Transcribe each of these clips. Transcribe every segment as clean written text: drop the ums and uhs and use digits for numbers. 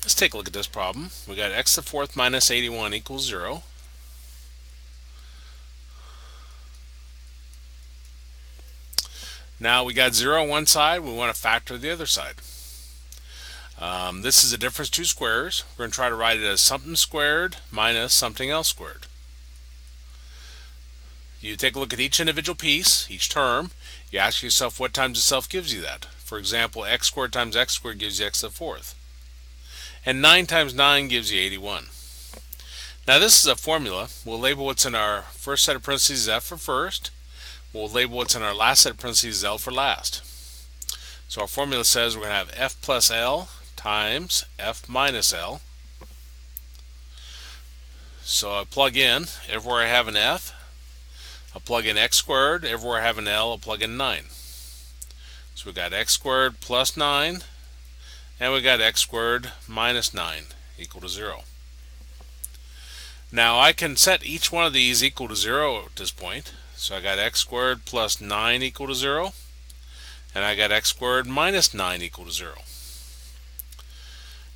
Let's take a look at this problem. We got x to the fourth minus 81 equals 0. Now we got 0 on one side, we want to factor the other side. This is a difference of two squares. We're going to try to write it as something squared minus something else squared. You take a look at each individual piece, each term. You ask yourself what times itself gives you that. For example, x squared times x squared gives you x to the fourth. And 9 times 9 gives you 81. Now this is a formula. We'll label what's in our first set of parentheses f for first. We'll label what's in our last set of parentheses L for last. So our formula says we're going to have f plus L times f minus L. So I plug in, everywhere I have an f, I'll plug in x squared, everywhere I have an L, I'll plug in 9. So we got x squared plus 9, and we got x squared minus 9 equal to 0. Now I can set each one of these equal to 0 at this point. So I got x squared plus 9 equal to 0, and I got x squared minus 9 equal to 0.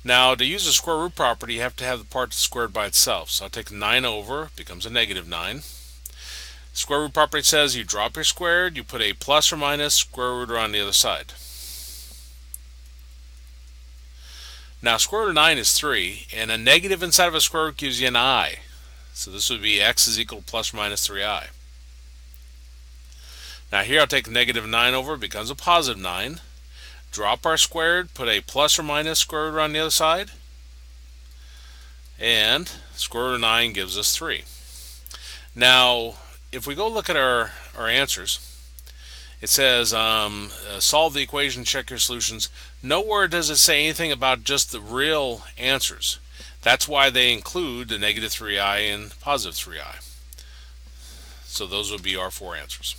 Now to use the square root property, you have to have the part squared by itself. So I'll take 9 over, becomes a negative 9. Square root property says you drop your squared, you put a plus or minus square root on the other side. Now square root of 9 is 3, and a negative inside of a square root gives you an I. So this would be x is equal to plus or minus 3i. Now here I'll take negative 9 over, becomes a positive 9. Drop our squared, put a plus or minus square root on the other side, and square root of 9 gives us 3. Now if we go look at our answers, it says solve the equation, check your solutions. Nowhere does it say anything about just the real answers. That's why they include the negative 3i and positive 3i. So those would be our four answers.